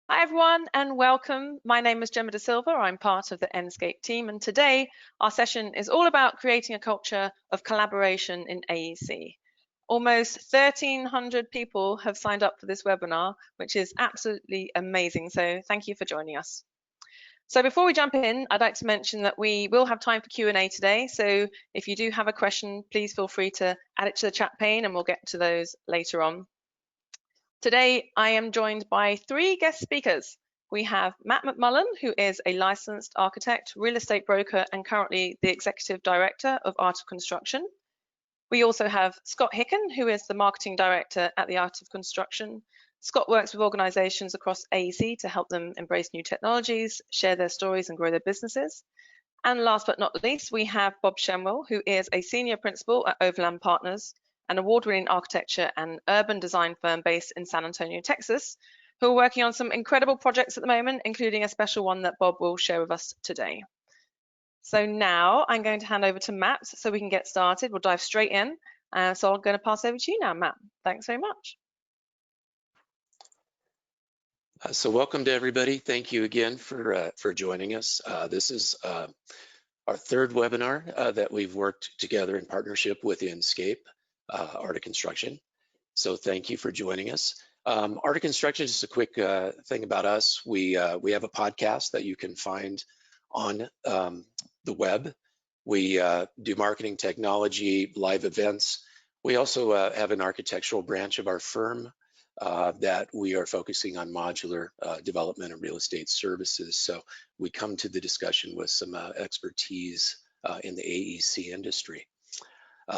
Hi everyone and welcome. My name is Gemma Da Silva. I'm part of the Enscape team, and today our session is all about creating a culture of collaboration in AEC. Almost 1,300 people have signed up for this webinar, which is absolutely amazing. So thank you for joining us. So before we jump in, I'd like to mention that we will have time for Q&A today. So if you do have a question, please feel free to add it to the chat pane and we'll get to those later on. Today, I am joined by three guest speakers. We have Matt McMullen, who is a licensed architect, real estate broker, and currently the Executive Director of Art of Construction. We also have Scott Hicken, who is the Marketing Director at the Art of Construction. Scott works with organizations across AEC to help them embrace new technologies, share their stories, and grow their businesses. And last but not least, we have Bob Shemwell, who is a Senior Principal at Overland Partners, an award-winning architecture and urban design firm based in San Antonio, Texas, who are working on some incredible projects at the moment, including a special one that Bob will share with us today. So now I'm going to hand over to Matt so we can get started. We'll dive straight in. So I'm going to pass over to you now, Matt. Thanks very much. So welcome to everybody. Thank you again for joining us. This is our third webinar that we've worked together in partnership with Enscape, Art of Construction. So thank you for joining us. Art of Construction, just a quick thing about us. We have a podcast that you can find on the web. We do marketing technology, live events. We also have an architectural branch of our firm that we are focusing on modular development and real estate services. So we come to the discussion with some expertise in the AEC industry.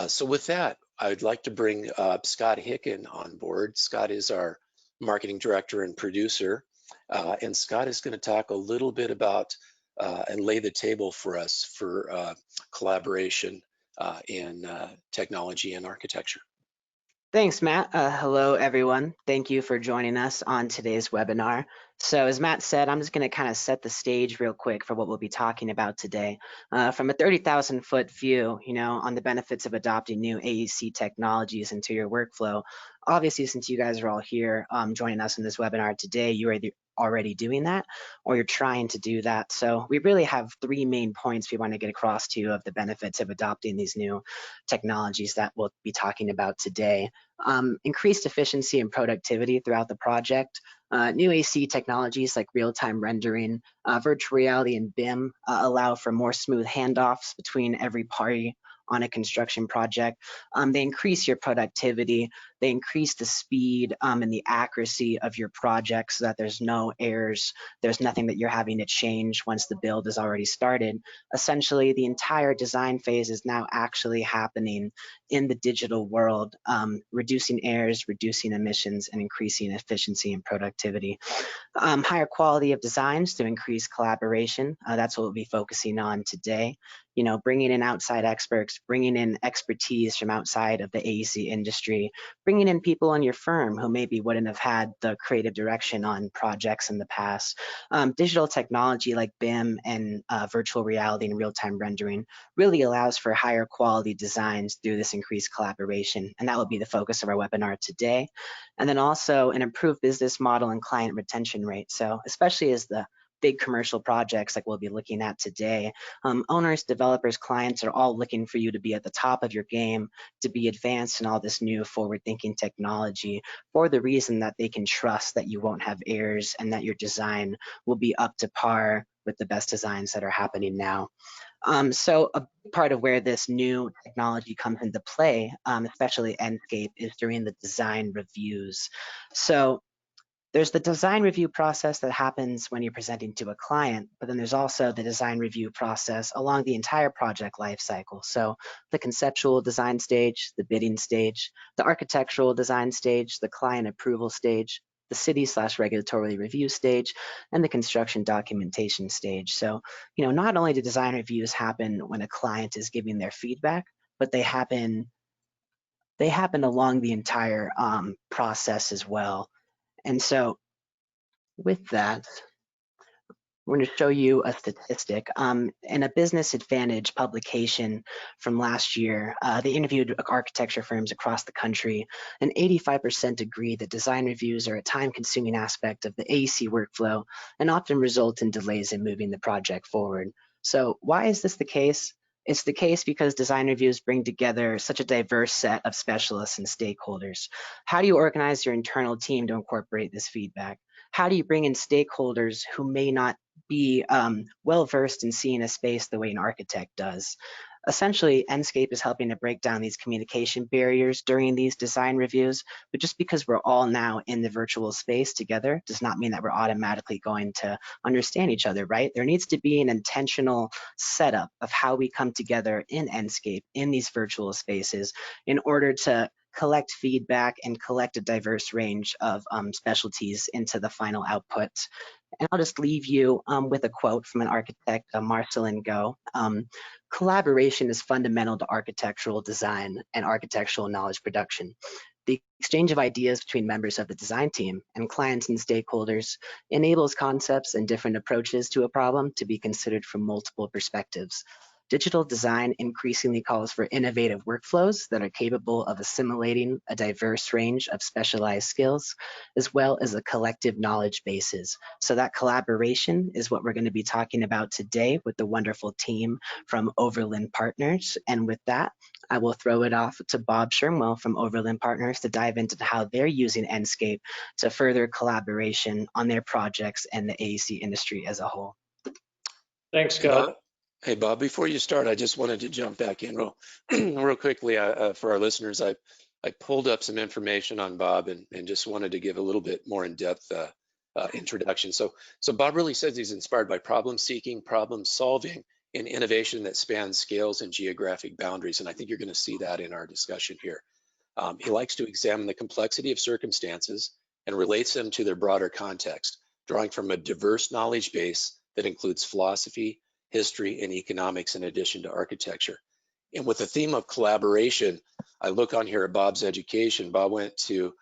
So with that, I'd like to bring Scott Hicken on board. Scott is our marketing director and producer. And Scott is going to talk a little bit about and lay the table for us for collaboration in technology and architecture. Thanks, Matt. Hello, everyone. Thank you for joining us on today's webinar. So as Matt said, I'm just going to kind of set the stage real quick for what we'll be talking about today. From a 30,000-foot view, on the benefits of adopting new AEC technologies into your workflow. Obviously, since you guys are all here joining us in this webinar today, you're either already doing that or you're trying to do that. So we really have three main points we want to get across to you of the benefits of adopting these new technologies that we'll be talking about today. Increased efficiency and productivity throughout the project. New AC technologies like real-time rendering, virtual reality, and BIM allow for more smooth handoffs between every party on a construction project. They increase your productivity, they increase the speed and the accuracy of your project so that there's no errors, there's nothing that you're having to change once the build is already started. Essentially, the entire design phase is now actually happening in the digital world, reducing errors, reducing emissions, and increasing efficiency and productivity. Higher quality of designs to increase collaboration. That's what we'll be focusing on today. Bringing in outside experts, bringing in expertise from outside of the AEC industry, bringing in people in your firm who maybe wouldn't have had the creative direction on projects in the past. Digital technology like BIM and virtual reality and real-time rendering really allows for higher quality designs through this increased collaboration, and that will be the focus of our webinar today. And then also an improved business model and client retention rate. So especially as the big commercial projects like we'll be looking at today, owners, developers, clients are all looking for you to be at the top of your game, to be advanced in all this new forward-thinking technology for the reason that they can trust that you won't have errors and that your design will be up to par with the best designs that are happening now. So a part of where this new technology comes into play, especially Enscape, is during the design reviews. So there's the design review process that happens when you're presenting to a client, but then there's also the design review process along the entire project lifecycle. So the conceptual design stage, the bidding stage, the architectural design stage, the client approval stage, the city/regulatory review stage, and the construction documentation stage. So, not only do design reviews happen when a client is giving their feedback, but they happen along the entire process as well. And so with that, We're going to show you a statistic. In a Business Advantage publication from last year, they interviewed architecture firms across the country, and 85% agreed that design reviews are a time-consuming aspect of the AEC workflow and often result in delays in moving the project forward. So why is this the case? It's the case because design reviews bring together such a diverse set of specialists and stakeholders. How do you organize your internal team to incorporate this feedback? How do you bring in stakeholders who may not be well-versed in seeing a space the way an architect does? Essentially, Enscape is helping to break down these communication barriers during these design reviews, but just because we're all now in the virtual space together does not mean that we're automatically going to understand each other, right? There needs to be an intentional setup of how we come together in Enscape in these virtual spaces in order to collect feedback and collect a diverse range of specialties into the final output. And I'll just leave you with a quote from an architect, Marcelin Go. Collaboration is fundamental to architectural design and architectural knowledge production. The exchange of ideas between members of the design team and clients and stakeholders enables concepts and different approaches to a problem to be considered from multiple perspectives. Digital design increasingly calls for innovative workflows that are capable of assimilating a diverse range of specialized skills, as well as a collective knowledge bases. So that collaboration is what we're going to be talking about today with the wonderful team from Overland Partners. And with that, I will throw it off to Bob Shemwell from Overland Partners to dive into how they're using Enscape to further collaboration on their projects and the AEC industry as a whole. Thanks, Scott. Hey, Bob, before you start, I just wanted to jump back in real quickly for our listeners. I pulled up some information on Bob and just wanted to give a little bit more in-depth introduction. So Bob really says he's inspired by problem seeking, problem solving, and innovation that spans scales and geographic boundaries. And I think you're going to see that in our discussion here. He likes to examine the complexity of circumstances and relates them to their broader context, drawing from a diverse knowledge base that includes philosophy, history, and economics in addition to architecture. And with the theme of collaboration, I look on here at Bob's education. Bob went to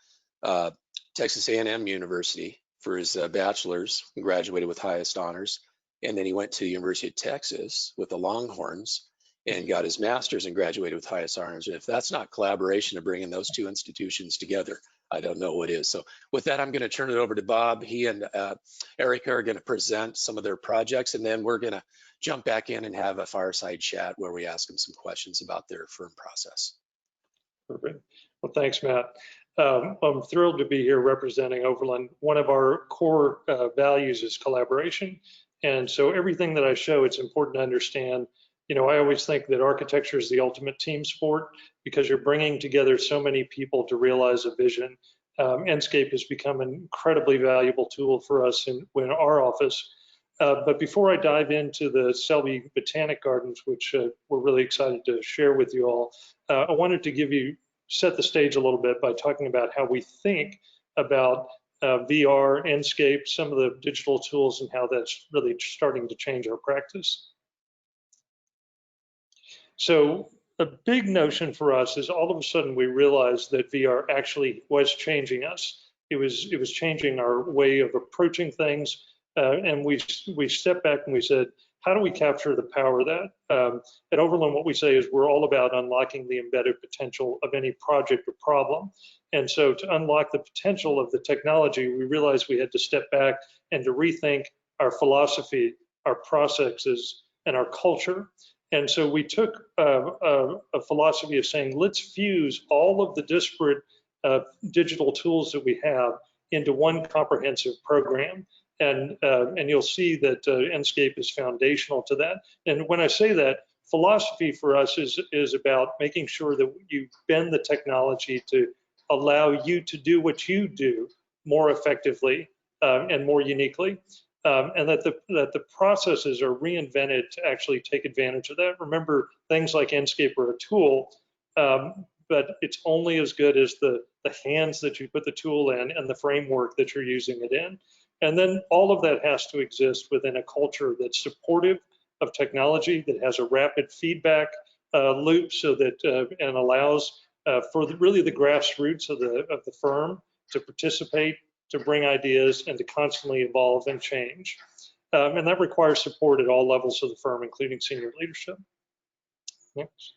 Texas A&M University for his bachelor's and graduated with highest honors. And then he went to the University of Texas with the Longhorns and got his master's and graduated with highest honors. And if that's not collaboration of bringing those two institutions together, I don't know what is. So with that, I'm going to turn it over to Bob. He and Erika are going to present some of their projects, and then we're going to jump back in and have a fireside chat where we ask them some questions about their firm process. Perfect. Well, thanks, Matt. I'm thrilled to be here representing Overland. One of our core values is collaboration. And so everything that I show, it's important to understand. You know, I always think that architecture is the ultimate team sport because you're bringing together so many people to realize a vision. Enscape has become an incredibly valuable tool for us in our office. But before I dive into the Selby Botanic Gardens, which we're really excited to share with you all, I wanted to set the stage a little bit by talking about how we think about VR, Enscape, some of the digital tools, and how that's really starting to change our practice. So a big notion for us is all of a sudden we realized that VR actually was changing us. It was changing our way of approaching things, and we stepped back and we said, how do we capture the power of that? At Overland, what we say is we're all about unlocking the embedded potential of any project or problem. And so to unlock the potential of the technology, we realized we had to step back and to rethink our philosophy, our processes, and our culture. And so we took a philosophy of saying, let's fuse all of the disparate digital tools that we have into one comprehensive program. And you'll see that Enscape is foundational to that. And when I say that, philosophy for us is about making sure that you bend the technology to allow you to do what you do more effectively and more uniquely. And that the processes are reinvented to actually take advantage of that. Remember, things like Enscape are a tool, but it's only as good as the hands that you put the tool in and the framework that you're using it in. And then all of that has to exist within a culture that's supportive of technology, that has a rapid feedback loop, so that and allows for really the grassroots of the firm to participate, to bring ideas, and to constantly evolve and change. And that requires support at all levels of the firm, including senior leadership. Next.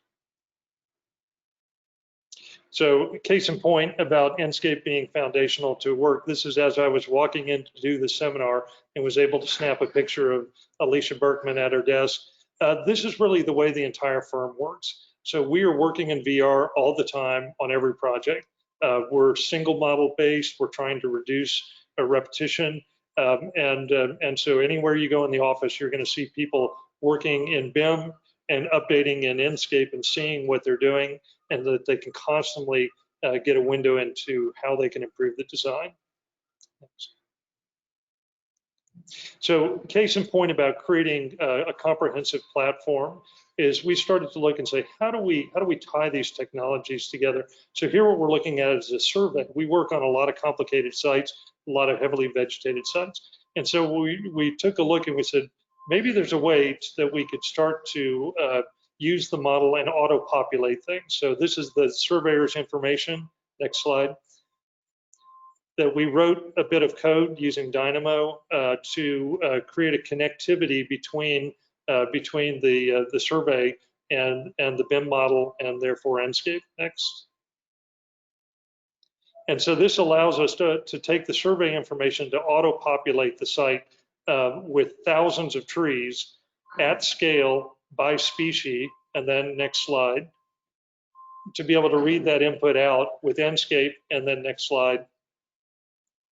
So case in point about Enscape being foundational to work, this is as I was walking in to do the seminar and was able to snap a picture of Alicia Berkman at her desk. This is really the way the entire firm works. So we are working in VR all the time on every project. We're single model based. We're trying to reduce repetition. And so anywhere you go in the office, you're going to see people working in BIM and updating in Enscape and seeing what they're doing, and that they can constantly get a window into how they can improve the design. So case in point about creating a comprehensive platform is we started to look and say, how do we tie these technologies together? So here what we're looking at is a survey. We work on a lot of complicated sites, a lot of heavily vegetated sites. And so we took a look and we said, maybe there's a way that we could start to use the model and auto-populate things. So this is the surveyor's information. Next slide. That we wrote a bit of code using Dynamo to create a connectivity between the survey and the BIM model, and therefore Enscape. Next. And so this allows us to take the survey information to auto-populate the site with thousands of trees at scale by species, and then next slide, to be able to read that input out with Enscape, and then next slide,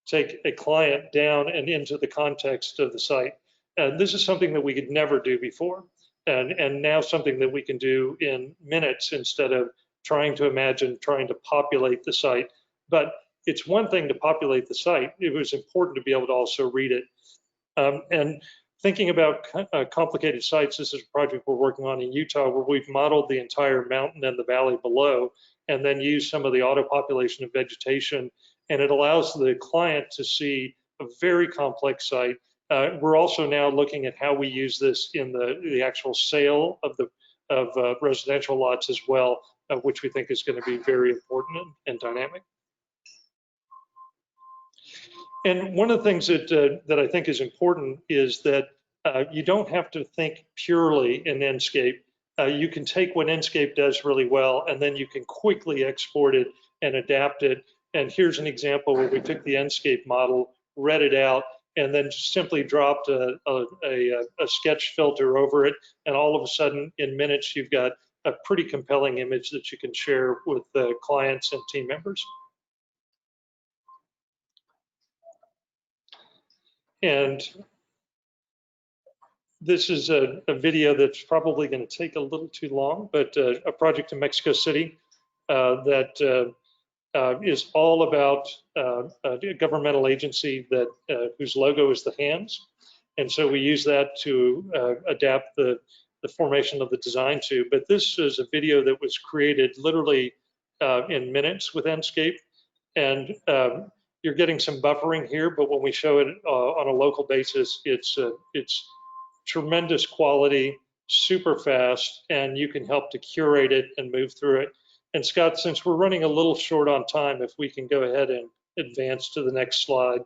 take a client down and into the context of the site. And this is something that we could never do before, and now something that we can do in minutes instead of trying to populate the site. But it's one thing to populate the site. It was important to be able to also read it. And thinking about complicated sites, this is a project we're working on in Utah where we've modeled the entire mountain and the valley below, and then used some of the auto-population of vegetation, and it allows the client to see a very complex site. We're also now looking at how we use this in the actual sale of residential lots as well, which we think is going to be very important and dynamic. And one of the things that I think is important is that you don't have to think purely in Enscape. You can take what Enscape does really well, and then you can quickly export it and adapt it. And here's an example where we took the Enscape model, read it out, and then simply dropped a sketch filter over it. And all of a sudden, in minutes, you've got a pretty compelling image that you can share with the clients and team members. And this is a video that's probably going to take a little too long, but a project in Mexico City that is all about a governmental agency that whose logo is the hands. And so we use that to adapt the formation of the design to. But this is a video that was created literally in minutes with Enscape. And you're getting some buffering here, but when we show it on a local basis, it's tremendous quality, super fast, and you can help to curate it and move through it. And Scott, since we're running a little short on time, if we can go ahead and advance to the next slide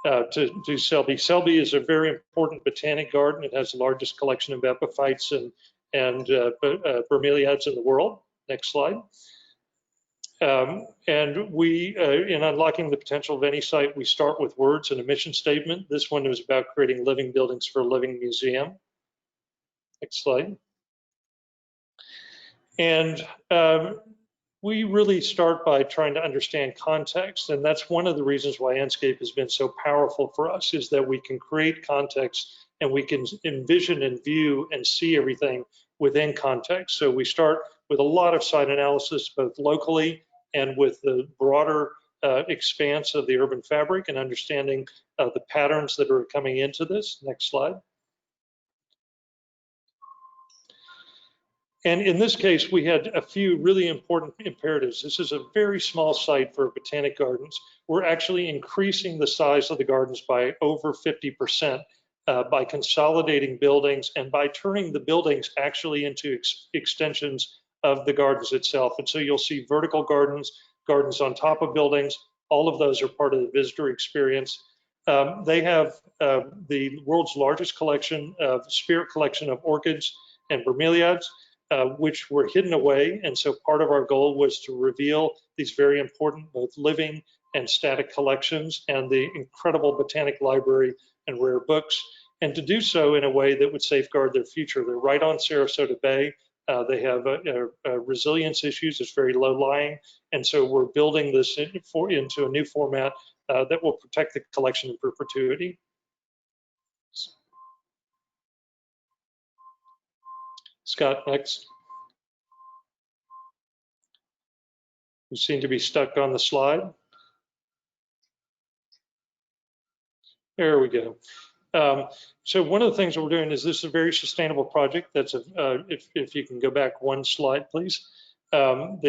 to Selby. Selby is a very important botanic garden. It has the largest collection of epiphytes and bromeliads in the world. Next slide. And we, in unlocking the potential of any site, we start with words and a mission statement. This one was about creating living buildings for a living museum. Next slide. And we really start by trying to understand context, and that's one of the reasons why Enscape has been so powerful for us, is that we can create context and we can envision and view and see everything within context. So we start with a lot of site analysis, both locally and with the broader expanse of the urban fabric, and understanding the patterns that are coming into this. Next slide. And in this case, we had a few really important imperatives. This is a very small site for botanic gardens. We're actually increasing the size of the gardens by over 50% by consolidating buildings and by turning the buildings actually into extensions of the gardens itself. And so you'll see vertical gardens, gardens on top of buildings. All of those are part of the visitor experience. They have the world's largest collection of spirit collection of orchids and bromeliads, which were hidden away. And so part of our goal was to reveal these very important both living and static collections and the incredible botanic library and rare books, and to do so in a way that would safeguard their future. They're right on Sarasota Bay. They have resilience issues. It's very low lying. And so we're building this into a new format that will protect the collection in perpetuity. Scott, next. You seem to be stuck on the slide. There we go. So one of the things that we're doing is this is a very sustainable project. That's if you can go back one slide, please. And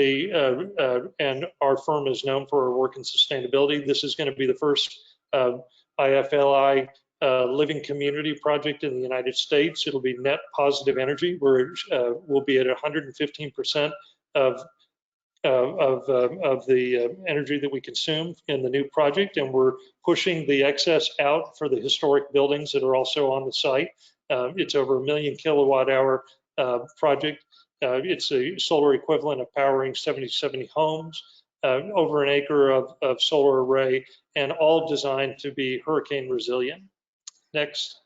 our firm is known for our work in sustainability. This is going to be the first IFLI living community project in the United States. It'll be net positive energy, where we'll be at 115% of the energy that we consume in the new project, and we're pushing the excess out for the historic buildings that are also on the site. It's over 1 million kilowatt hour project. It's a solar equivalent of powering 70 homes, over an acre of solar array, and all designed to be hurricane resilient. Next.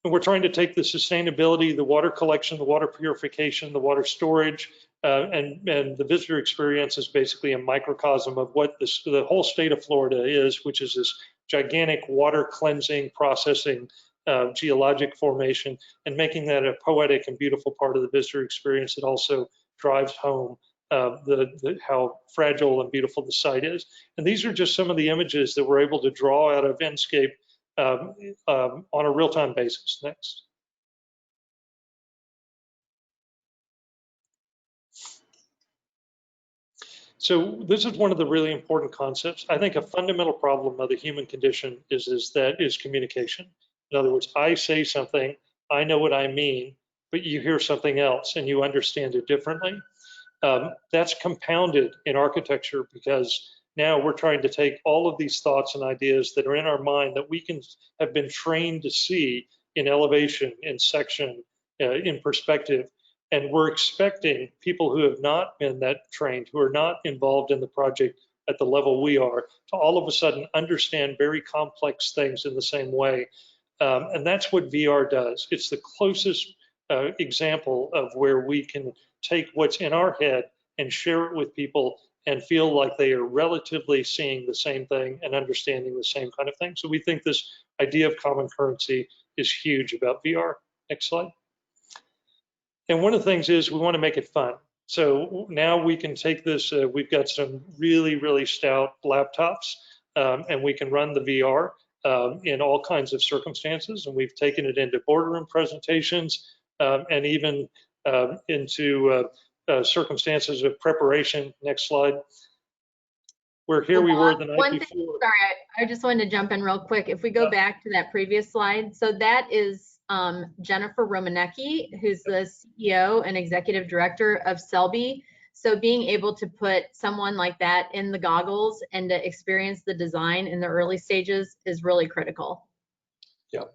And we're trying to take the sustainability, the water collection, the water purification, the water storage, and the visitor experience is basically a microcosm of what the whole state of Florida is, which is this gigantic water cleansing, processing, geologic formation, and making that a poetic and beautiful part of the visitor experience that also drives home how fragile and beautiful the site is. And these are just some of the images that we're able to draw out of Enscape on a real-time basis. Next. So this is one of the really important concepts. I think a fundamental problem of the human condition is communication. In other words, I say something, I know what I mean, but you hear something else and you understand it differently. That's compounded in architecture because now we're trying to take all of these thoughts and ideas that are in our mind that we have been trained to see in elevation, in section, in perspective. And we're expecting people who have not been that trained, who are not involved in the project at the level we are, to all of a sudden understand very complex things in the same way. And that's what VR does. It's the closest example of where we can take what's in our head and share it with people and feel like they are relatively seeing the same thing and understanding the same kind of thing. So we think this idea of common currency is huge about VR. Next slide. And one of the things is we want to make it fun. So now we can take this, we've got some really, really stout laptops, and we can run the VR in all kinds of circumstances. And we've taken it into boardroom presentations and even into circumstances of preparation. Next slide. Where here we were the night before. Sorry, I just wanted to jump in real quick. If we go back to that previous slide, so that is Jennifer Romanecki, who's the CEO and executive director of Selby. So being able to put someone like that in the goggles and to experience the design in the early stages is really critical. Yeah.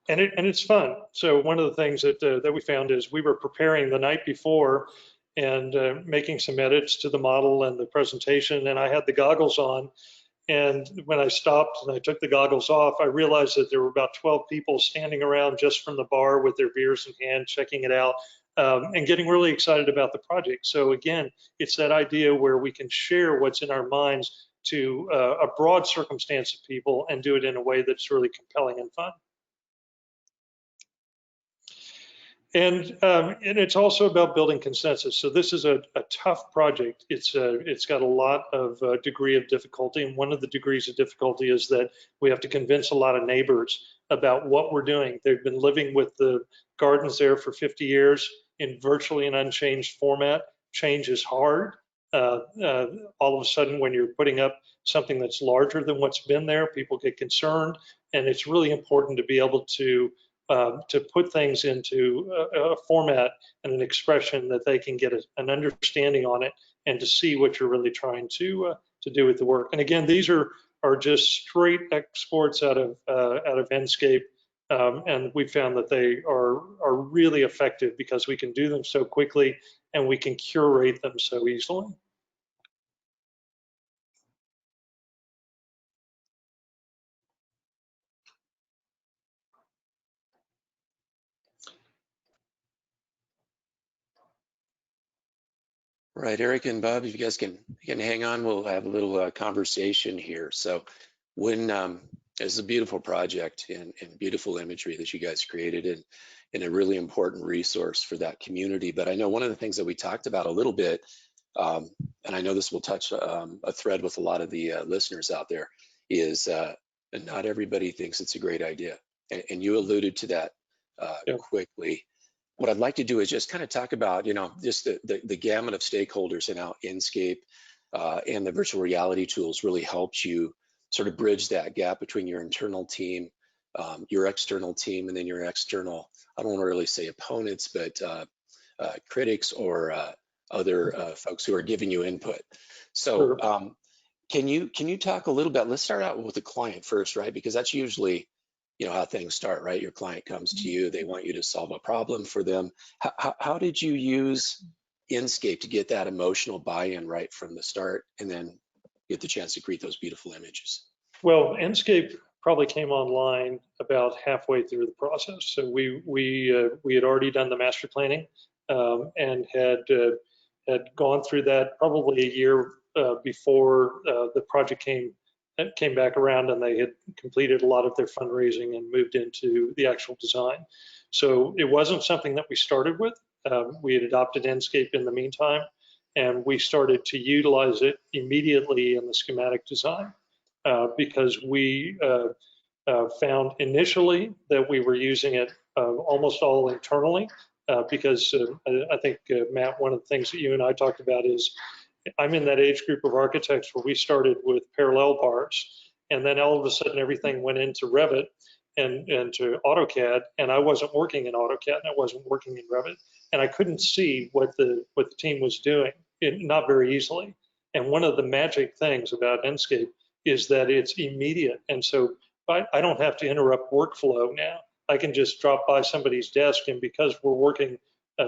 And it's fun. So one of the things that we found is we were preparing the night before and making some edits to the model and the presentation, and I had the goggles on. And when I stopped and I took the goggles off, I realized that there were about 12 people standing around just from the bar with their beers in hand, checking it out, and getting really excited about the project. So again, it's that idea where we can share what's in our minds to a broad circumstance of people and do it in a way that's really compelling and fun. And it's also about building consensus. So this is a tough project. It's got a lot of degree of difficulty. And one of the degrees of difficulty is that we have to convince a lot of neighbors about what we're doing. They've been living with the gardens there for 50 years in virtually an unchanged format. Change is hard. All of a sudden, when you're putting up something that's larger than what's been there, people get concerned. And it's really important to be able to put things into a format and an expression that they can get an understanding on it and to see what you're really trying to do with the work. And again, these are just straight exports out of Enscape. And we found that they are really effective because we can do them so quickly and we can curate them so easily. Right, Erika and Bob, if you guys can hang on, we'll have a little conversation here. So when it's a beautiful project and beautiful imagery that you guys created and a really important resource for that community. But I know one of the things that we talked about a little bit, and I know this will touch a thread with a lot of the listeners out there, is not everybody thinks it's a great idea. And you alluded to that quickly. What I'd like to do is just kind of talk about, just the gamut of stakeholders and how Enscape and the virtual reality tools really helped you sort of bridge that gap between your internal team, your external team, and then your external, I don't want to really say opponents, but critics or other folks who are giving you input. So can you talk a little bit, let's start out with the client first, right? Because that's usually how things start, right? Your client comes to you, they want you to solve a problem for them. How did you use Enscape to get that emotional buy-in right from the start and then get the chance to create those beautiful images? Well, Enscape probably came online about halfway through the process. So we had already done the master planning and had gone through that probably a year before the project came back around, and they had completed a lot of their fundraising and moved into the actual design. So it wasn't something that we started with. We had adopted Enscape in the meantime, and we started to utilize it immediately in the schematic design because we found initially that we were using it almost all internally because I think, Matt, one of the things that you and I talked about is I'm in that age group of architects where we started with parallel bars, and then all of a sudden everything went into Revit and to AutoCAD, and I wasn't working in AutoCAD and I wasn't working in Revit, and I couldn't see what the team was doing, not very easily. And one of the magic things about Enscape is that it's immediate, and so I don't have to interrupt workflow now. I can just drop by somebody's desk, and because we're working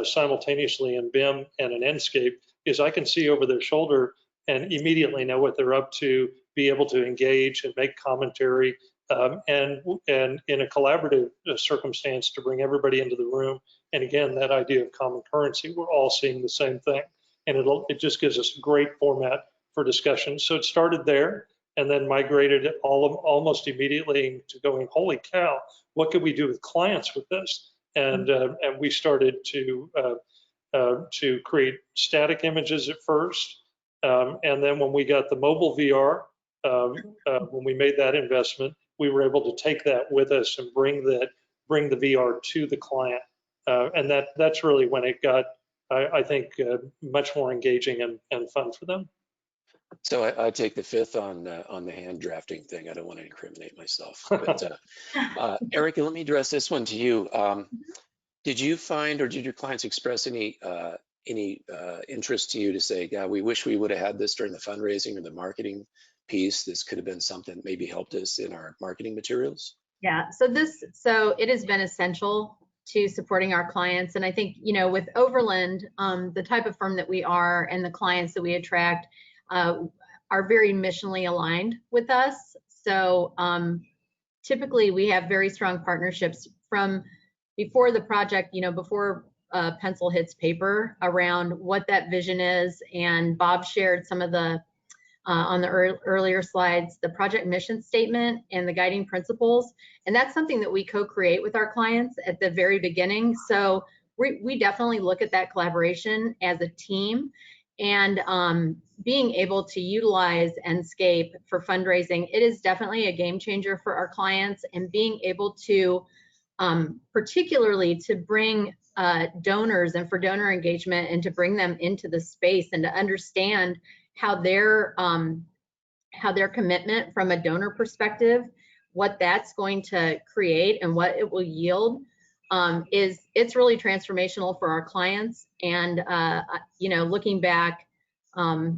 simultaneously in BIM and in Enscape, is I can see over their shoulder and immediately know what they're up to, be able to engage and make commentary, and in a collaborative circumstance to bring everybody into the room. And again, that idea of common currency, we're all seeing the same thing, and it just gives us a great format for discussion. So it started there, and then migrated almost immediately to going, holy cow, what could we do with clients with this? And we started to create static images at first. And then when we got the mobile VR, when we made that investment, we were able to take that with us and bring the VR to the client. And that's really when it got, I think, much more engaging and fun for them. So I take the fifth on the hand drafting thing. I don't want to incriminate myself. But Erika, let me address this one to you. Did you find, or did your clients express any interest to you to say, God, we wish we would have had this during the fundraising or the marketing piece? This could have been something that maybe helped us in our marketing materials. Yeah, so it has been essential to supporting our clients. And I think, with Overland, the type of firm that we are and the clients that we attract are very missionally aligned with us. So typically we have very strong partnerships from before the project, before pencil hits paper, around what that vision is. And Bob shared some of the, on the earlier slides, the project mission statement and the guiding principles. And that's something that we co-create with our clients at the very beginning. So we definitely look at that collaboration as a team. And being able to utilize Enscape for fundraising, it is definitely a game changer for our clients. And being able to, particularly to bring donors and for donor engagement, and to bring them into the space and to understand how their commitment from a donor perspective, what that's going to create and what it will yield, it's really transformational for our clients. And looking back,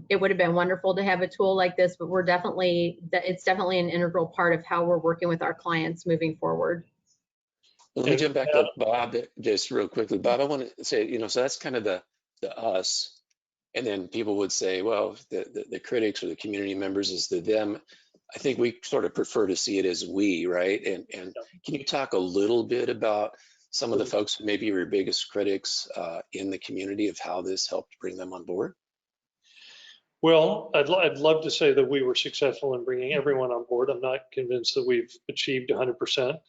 It would have been wonderful to have a tool like this, but it's definitely an integral part of how we're working with our clients moving forward. Let me jump back to Bob just real quickly. Bob, I want to say, so that's kind of the us. And then people would say, well, the critics or the community members is the them. I think we sort of prefer to see it as we, right? And can you talk a little bit about some of the folks who maybe were your biggest critics in the community of how this helped bring them on board? Well, I'd love to say that we were successful in bringing everyone on board. I'm not convinced that we've achieved 100%.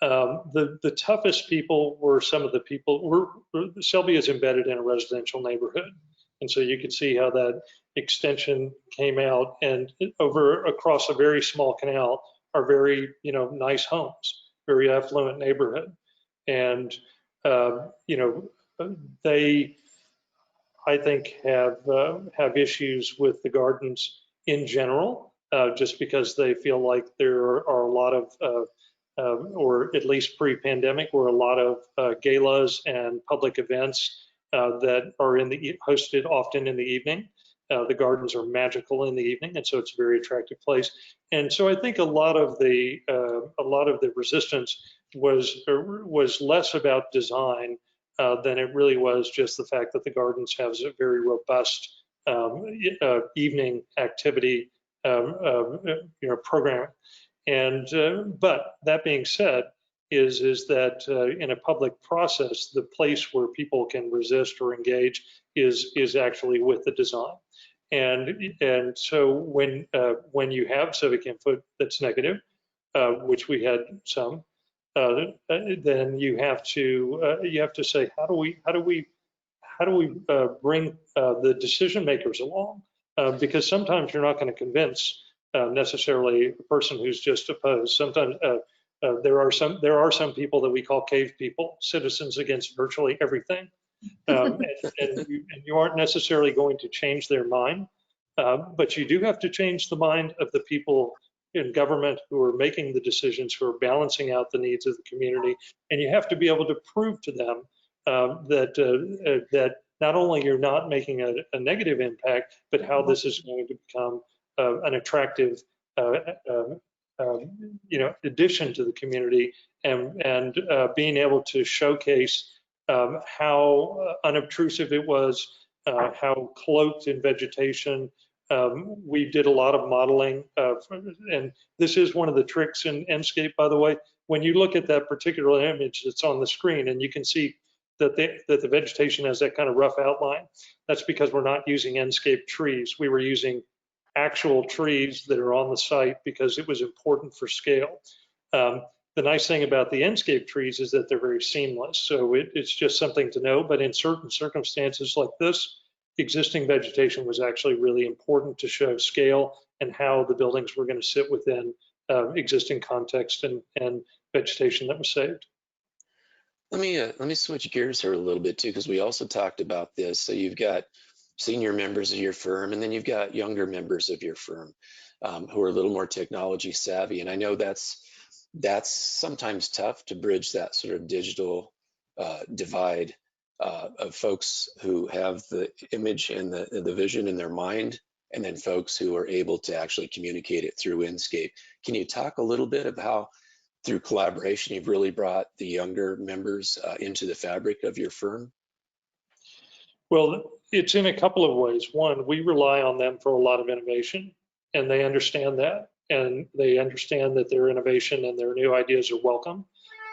The toughest people were some of the people. Selby is embedded in a residential neighborhood, and so you could see how that extension came out, and across a very small canal are very nice homes, very affluent neighborhood, and they, I think, have issues with the gardens in general, just because they feel like there are a lot of or at least pre-pandemic, were a lot of galas and public events that are hosted often in the evening. The gardens are magical in the evening, and so it's a very attractive place. And so I think a lot of the resistance was less about design than it really was just the fact that the gardens have a very robust evening activity program. And but that being said, is that in a public process, the place where people can resist or engage is actually with the design. And so when you have civic input that's negative, which we had some, then you have to say, how do we bring the decision makers along? Because sometimes you're not going to convince necessarily a person who's just opposed. Sometimes there are some people that we call cave people, citizens against virtually everything, and you aren't necessarily going to change their mind, but you do have to change the mind of the people in government who are making the decisions, who are balancing out the needs of the community, and you have to be able to prove to them that not only you're not making a negative impact, but how this is going to become an attractive addition to the community, and being able to showcase how unobtrusive it was, how cloaked in vegetation. We did a lot of modeling, and this is one of the tricks in Enscape, by the way. When you look at that particular image that's on the screen, and you can see that the vegetation has that kind of rough outline, that's because we're not using Enscape trees. We were using actual trees that are on the site because it was important for scale. The nice thing about the Enscape trees is that they're very seamless, so it's just something to know. But in certain circumstances like this, existing vegetation was actually really important to show scale and how the buildings were going to sit within existing context and vegetation that was saved. Let me switch gears here a little bit too, because we also talked about this. So you've got senior members of your firm, and then you've got younger members of your firm who are a little more technology savvy. And I know that's sometimes tough to bridge that sort of digital divide of folks who have the image and the vision in their mind, and then folks who are able to actually communicate it through Enscape. Can you talk a little bit of how, through collaboration, you've really brought the younger members into the fabric of your firm? Well, it's in a couple of ways. One, we rely on them for a lot of innovation, and they understand that, and they understand that their innovation and their new ideas are welcome.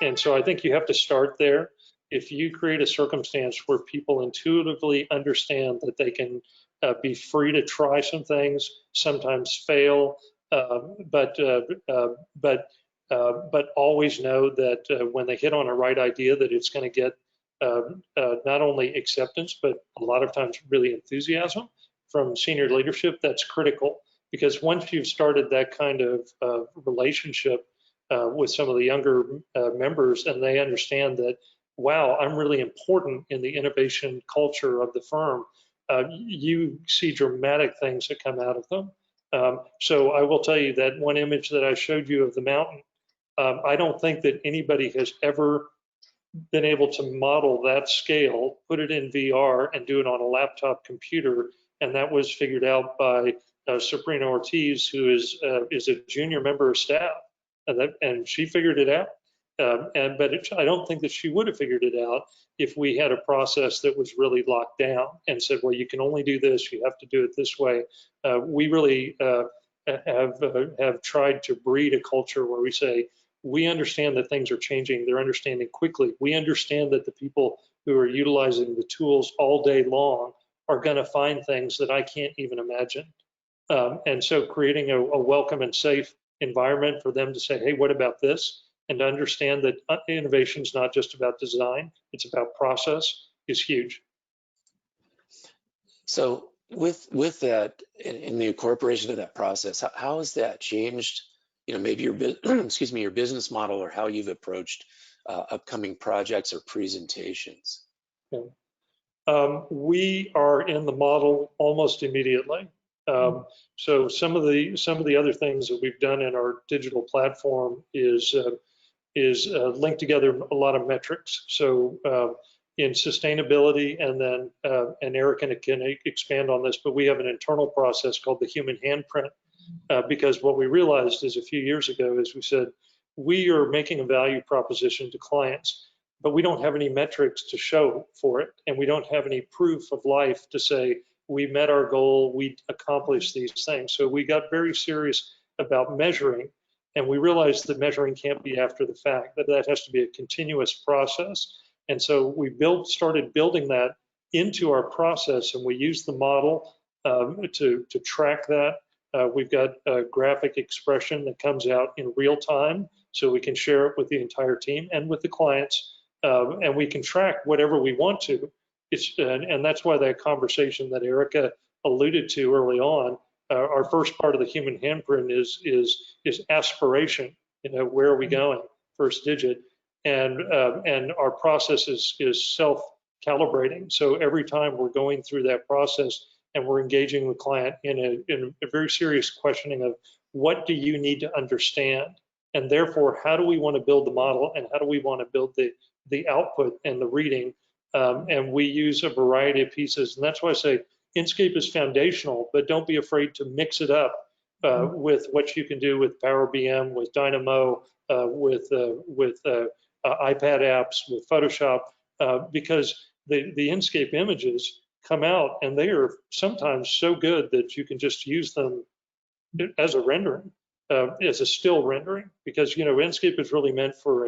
And so I think you have to start there. If you create a circumstance where people intuitively understand that they can be free to try some things, sometimes fail, but always know that when they hit on a right idea, that it's going to get not only acceptance, but a lot of times really enthusiasm from senior leadership, that's critical. Because once you've started that kind of relationship with some of the younger members, and they understand that, wow, I'm really important in the innovation culture of the firm, you see dramatic things that come out of them. So I will tell you that one image that I showed you of the mountain, I don't think that anybody has ever been able to model that scale, put it in VR, and do it on a laptop computer and that was figured out by Sabrina Ortiz, who is a junior member of staff, and she figured it out. I don't think that she would have figured it out if we had a process that was really locked down and said, well, you can only do this, you have to do it this way. We really have tried to breed a culture where we say, we understand that things are changing, they're understanding quickly. We understand that the people who are utilizing the tools all day long are going to find things that I can't even imagine. And so creating a welcome and safe environment for them to say, hey, what about this? And to understand that innovation is not just about design, it's about process, is huge. So with that, in the incorporation of that process, how has that changed, maybe your excuse me, your business model, or how you've approached upcoming projects or presentations? Yeah. We are in the model almost immediately. So some of the other things that we've done in our digital platform is link together a lot of metrics. So in sustainability, and then and Erika can expand on this, but we have an internal process called the human handprint, because what we realized is a few years ago is we said, we are making a value proposition to clients, but we don't have any metrics to show for it, and we don't have any proof of life to say, we met our goal, we accomplished these things. So we got very serious about measuring. And we realized that measuring can't be after the fact, that has to be a continuous process. And so we started building that into our process, and we use the model to track that. We've got a graphic expression that comes out in real time, so we can share it with the entire team and with the clients, and we can track whatever we want to. And that's why that conversation that Erika alluded to early on, our first part of the human handprint is aspiration. Where are we going? First digit, and our process is self-calibrating. So every time we're going through that process and we're engaging the client in a very serious questioning of what do you need to understand, and therefore how do we want to build the model, and how do we want to build the output and the reading, and we use a variety of pieces, and that's why I say Enscape is foundational, but don't be afraid to mix it up with what you can do with Power BM, with Dynamo, with iPad apps, with Photoshop, because the Enscape images come out and they are sometimes so good that you can just use them as a rendering, as a still rendering, because Enscape is really meant for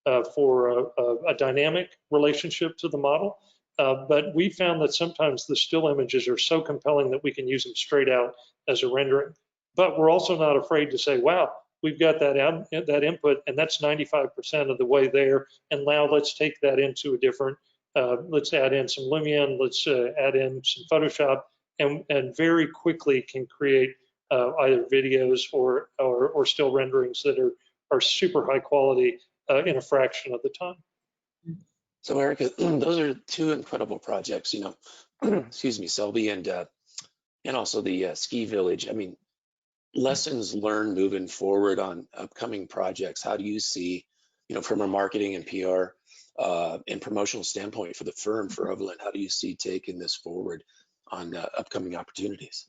a dynamic relationship to the model. But we found that sometimes the still images are so compelling that we can use them straight out as a rendering. But we're also not afraid to say, wow, we've got that input, and that's 95% of the way there. And now let's take that into a different, let's add in some Lumion, let's add in some Photoshop, and very quickly can create either videos or still renderings that are super high quality in a fraction of the time. So Erika, those are two incredible projects, excuse me, Selby and also the ski village. I mean, lessons learned moving forward on upcoming projects. How do you see, from a marketing and PR and promotional standpoint for the firm, for Overland, how do you see taking this forward on upcoming opportunities?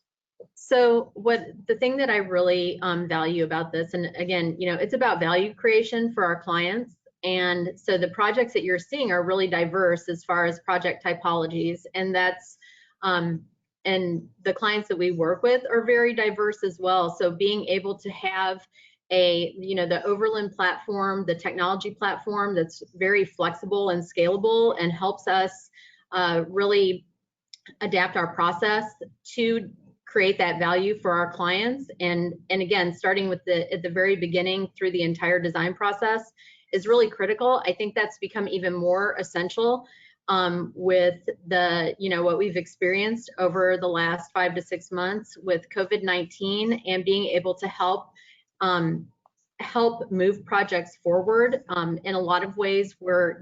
So the thing that I really value about this, and again, it's about value creation for our clients. And so the projects that you're seeing are really diverse as far as project typologies, and that's and the clients that we work with are very diverse as well. So being able to have the Overland platform, the technology platform that's very flexible and scalable and helps us really adapt our process to create that value for our clients. And again, starting with at the very beginning through the entire design process is really critical. I think that's become even more essential with what we've experienced over the last 5 to 6 months with COVID-19, and being able to help move projects forward. In a lot of ways, we're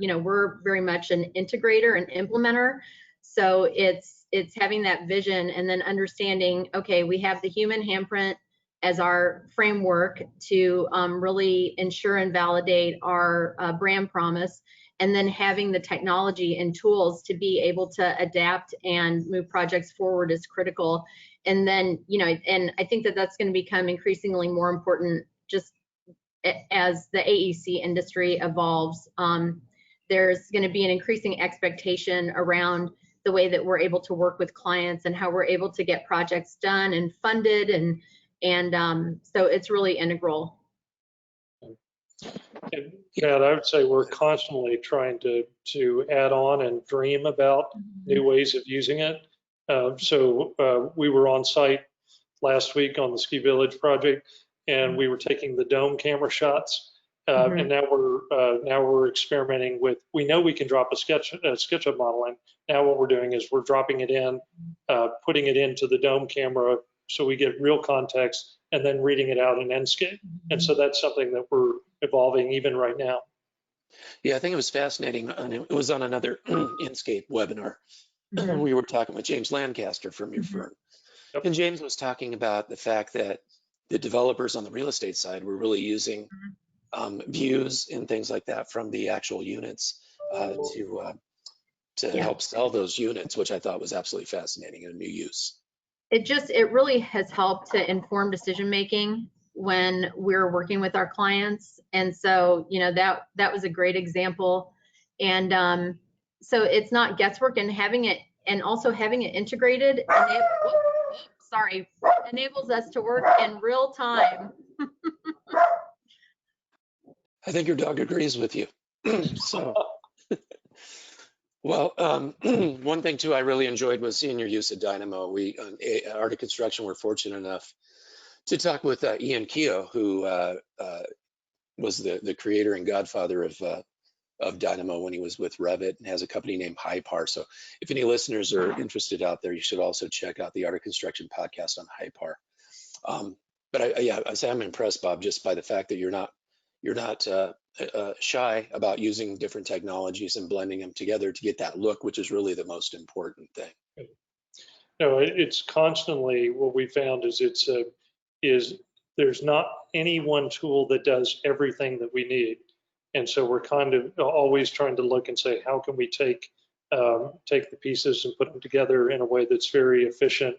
very much an integrator and implementer. So it's having that vision and then understanding, okay, we have the human handprint as our framework to really ensure and validate our brand promise. and then having the technology and tools to be able to adapt and move projects forward is critical. And then, you know, and I think that that's going to become increasingly more important just as the AEC industry evolves. There's going to be an increasing expectation around the way that we're able to work with clients and how we're able to get projects done and funded, and so it's really integral. And Matt, I would say we're constantly trying to add on and dream about new ways of using it. We were on site last week on the Ski Village project, and we were taking the dome camera shots. And now we're experimenting with. We know we can drop a SketchUp model in. Now what we're doing is we're dropping it in, putting it into the dome camera, so we get real context, and then reading it out in Enscape. And so that's something that we're evolving even right now. Yeah, I think it was fascinating. It was on another Enscape webinar. We were talking with James Lancaster from your firm. Yep. And James was talking about the fact that the developers on the real estate side were really using views and things like that from the actual units to help sell those units, which I thought was absolutely fascinating and a new use. It really has helped to inform decision making when we're working with our clients. And so, you know, that was a great example. And so it's not guesswork, and having it, and also having it integrated, enables us to work in real time. I think your dog agrees with you. So, well, one thing too I really enjoyed was seeing your use of Dynamo. We on Arctic Construction were fortunate enough to talk with Ian Keogh, who was the creator and godfather of Dynamo when he was with Revit, and has a company named Hypar. So if any listeners are interested out there, you should also check out the Arctic Construction podcast on Hypar. But I say I'm impressed, Bob, just by the fact that you're not shy about using different technologies and blending them together to get that look, which is really the most important thing. No, it's constantly what we found is there's not any one tool that does everything that we need. And so we're kind of always trying to look and say, how can we take the pieces and put them together in a way that's very efficient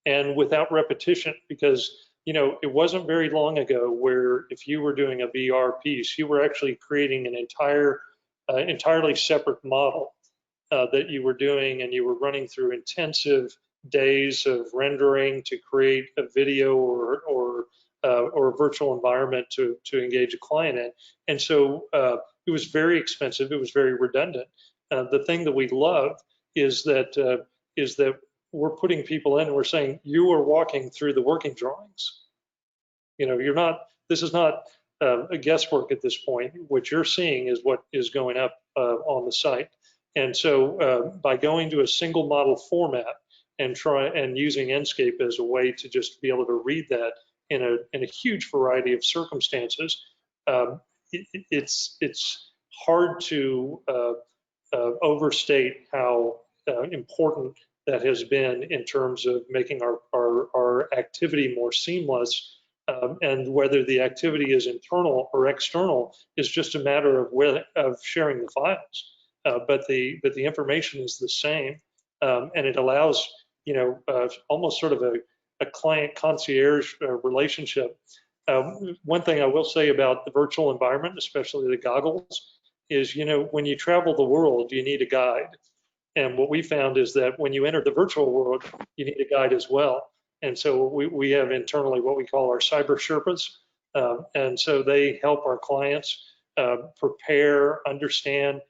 and without repetition? Because, you know, it wasn't very long ago where if you were doing a VR piece, you were actually creating an entirely separate model that you were doing, and you were running through intensive days of rendering to create a video or a virtual environment to engage a client in. And so it was very expensive. It was very redundant. The thing that we love is that we're putting people in and we're saying, you are walking through the working drawings. You know, this is not a guesswork at this point. What you're seeing is what is going up on the site. And so by going to a single model format and using Enscape as a way to just be able to read that in a huge variety of circumstances, it's hard to overstate how important that has been in terms of making our activity more seamless. And whether the activity is internal or external is just a matter of sharing the files. But the information is the same, and it allows, you know, almost sort of a client concierge relationship. One thing I will say about the virtual environment, especially the goggles, is, you know, when you travel the world, you need a guide. And what we found is that when you enter the virtual world, you need a guide as well. And so we have internally what we call our cyber Sherpas. And so they help our clients prepare, understand,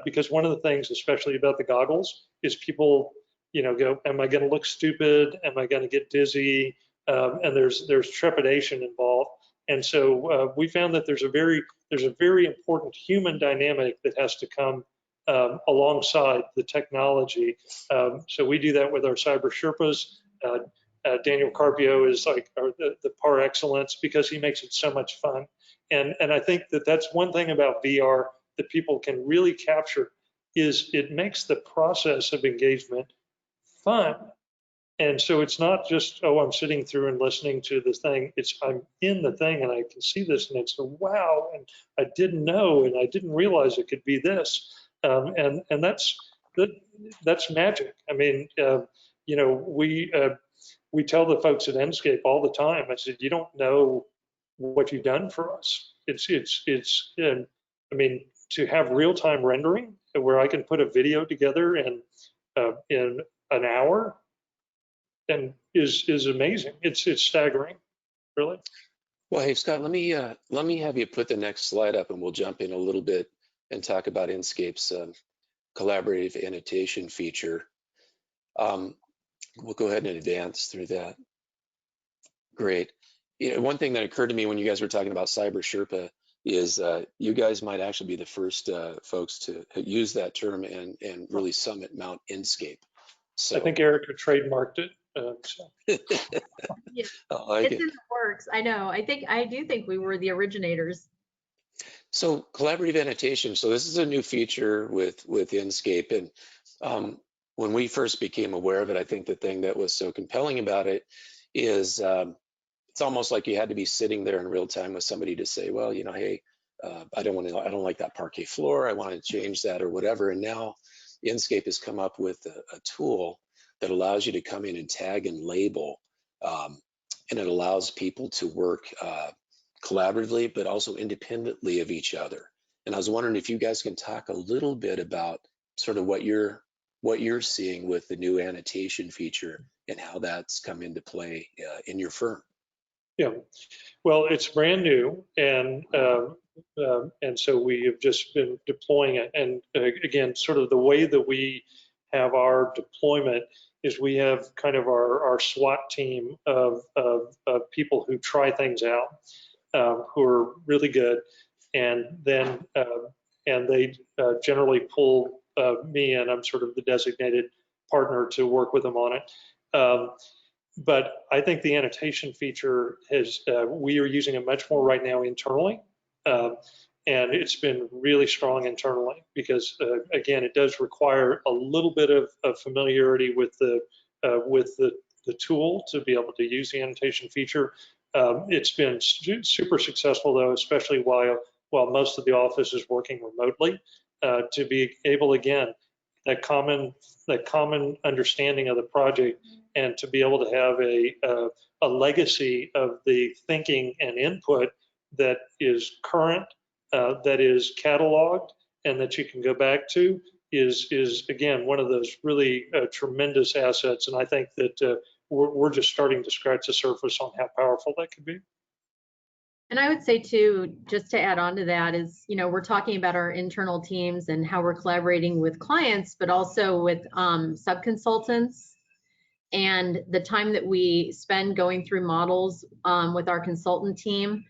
because one of the things, especially about the goggles, is people, you know, go, am I going to look stupid? Am I going to get dizzy? And there's trepidation involved. And so we found that there's a very important human dynamic that has to come alongside the technology. So we do that with our cyber Sherpas. Daniel Carpio is like the par excellence because he makes it so much fun. And I think that that's one thing about VR that people can really capture is it makes the process of engagement fun. And so it's not just, oh, I'm sitting through and listening to the thing. It's I'm in the thing and I can see this and it's a wow, and I didn't know and I didn't realize it could be this. And that's magic. I mean, you know, we tell the folks at Enscape all the time. I said, you don't know what you've done for us. I mean, to have real-time rendering where I can put a video together in an hour, and is amazing. It's staggering, really. Well, hey Scott, let me have you put the next slide up, and we'll jump in a little bit and talk about Enscape's collaborative annotation feature. We'll go ahead and advance through that. Great. You know, one thing that occurred to me when you guys were talking about Cyber Sherpa is you guys might actually be the first folks to use that term and really summit Mount Enscape. So I think Erika trademarked it. So. Yeah. Like It's in the works. I know. I do think we were the originators. So collaborative annotation. So this is a new feature with Enscape, and when we first became aware of it, I think the thing that was so compelling about it is it's almost like you had to be sitting there in real time with somebody to say, well, you know, hey, I don't like that parquet floor. I want to change that or whatever. And now Enscape has come up with a tool that allows you to come in and tag and label, and it allows people to work collaboratively, but also independently of each other. And I was wondering if you guys can talk a little bit about sort of what you're seeing with the new annotation feature and how that's come into play in your firm. Yeah, well, it's brand new, and so we have just been deploying it. And again, sort of the way that we have our deployment is we have kind of our SWAT team of people who try things out, who are really good, and then and they generally pull me in. I'm sort of the designated partner to work with them on it. But I think the annotation feature we are using it much more right now internally. And it's been really strong internally because, again, it does require a little bit of familiarity with the tool to be able to use the annotation feature. It's been super successful, though, especially while most of the office is working remotely, to be able, again, that common understanding of the project, and to be able to have a legacy of the thinking and input that is current, that is cataloged, and that you can go back to is again one of those really tremendous assets. And I think that we're just starting to scratch the surface on how powerful that could be. And I would say too, just to add on to that is, you know, we're talking about our internal teams and how we're collaborating with clients, but also with sub-consultants, and the time that we spend going through models with our consultant team,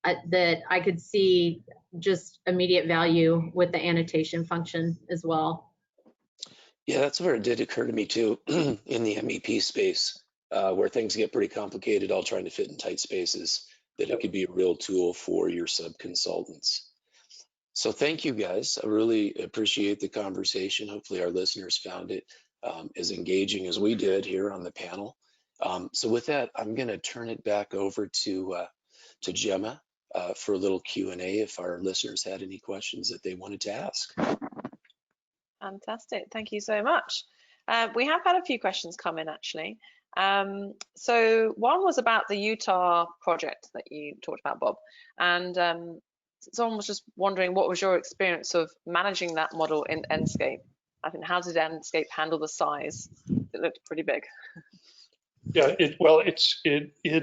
that I could see just immediate value with the annotation function as well. Yeah, that's where it did occur to me too, in the MEP space, where things get pretty complicated, all trying to fit in tight spaces, that it could be a real tool for your sub-consultants. So thank you guys. I really appreciate the conversation. Hopefully our listeners found it as engaging as we did here on the panel. So with that, I'm going to turn it back over to Gemma for a little Q&A if our listeners had any questions that they wanted to ask. Fantastic. Thank you so much. We have had a few questions come in, actually. So one was about the Utah project that you talked about, Bob. And someone was just wondering, what was your experience of managing that model in Enscape? I think, how did Enscape handle the size? It looked pretty big. Yeah, it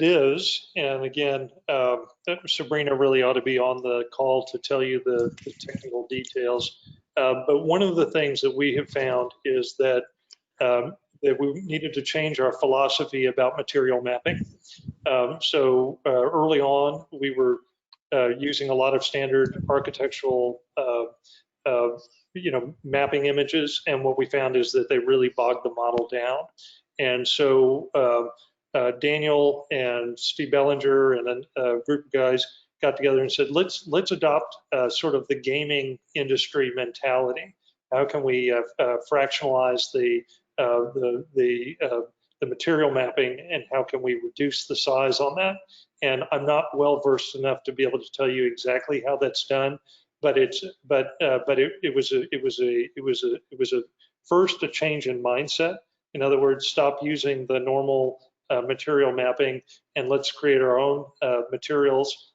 is, and again, Sabrina really ought to be on the call to tell you the technical details. But one of the things that we have found is that that we needed to change our philosophy about material mapping. So early on, we were using a lot of standard architectural mapping images, and what we found is that they really bogged the model down. And so Daniel and Steve Bellinger and a group of guys got together and said, let's adopt sort of the gaming industry mentality. How can we fractionalize the the material mapping and how can we reduce the size on that. And I'm not well versed enough to be able to tell you exactly how that's done, but it was first a change in mindset. In other words, stop using the normal material mapping and let's create our own materials.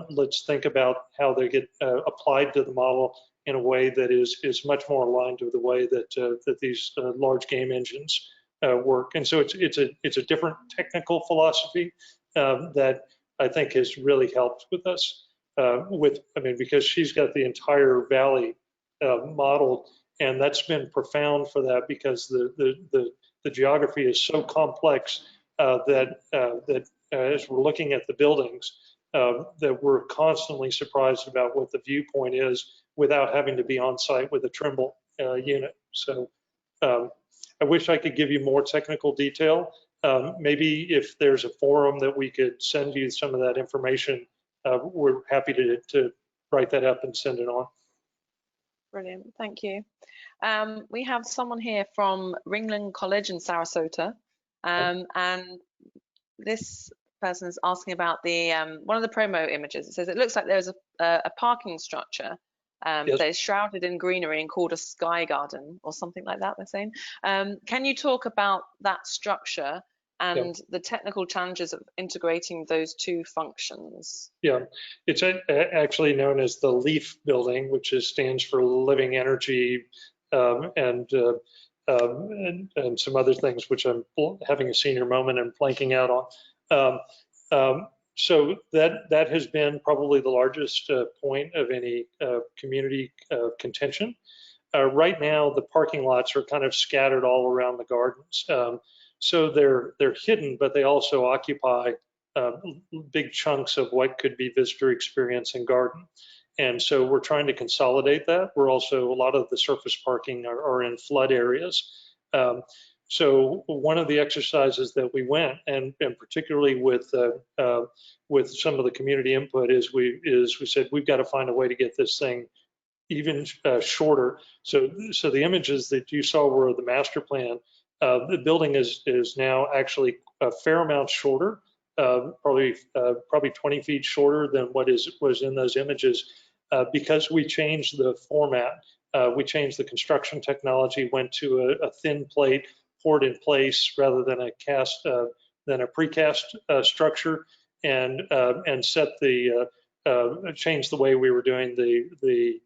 Let's think about how they get applied to the model in a way that is much more aligned to the way that that these large game engines work. And so it's a different technical philosophy that I think has really helped with us. Because she's got the entire valley modeled, and that's been profound for that because the geography is so complex that as we're looking at the buildings, that we're constantly surprised about what the viewpoint is without having to be on site with a Trimble unit. So I wish I could give you more technical detail. Maybe if there's a forum that we could send you some of that information, we're happy to write that up and send it on. Brilliant, thank you. We have someone here from Ringling College in Sarasota, and this person is asking about the one of the promo images. It says it looks like there's a parking structure Yes. that is shrouded in greenery and called a sky garden or something like that, they're saying. Can you talk about that structure and the technical challenges of integrating those two functions? Yeah, it's actually known as the LEAF building, which stands for Living Energy and some other things, which I'm having a senior moment and blanking out on. So that has been probably the largest point of any community contention. Right now, the parking lots are kind of scattered all around the gardens. So they're hidden, but they also occupy big chunks of what could be visitor experience and garden. And so we're trying to consolidate that. We're also, a lot of the surface parking are in flood areas. So one of the exercises that we went, and particularly with some of the community input, is we said we've got to find a way to get this thing even shorter. So the images that you saw were the master plan. The building is now actually a fair amount shorter, probably 20 feet shorter than what was in those images, because we changed the format. We changed the construction technology, went to a thin plate, poured in place rather than a precast structure, and set changed the way we were doing the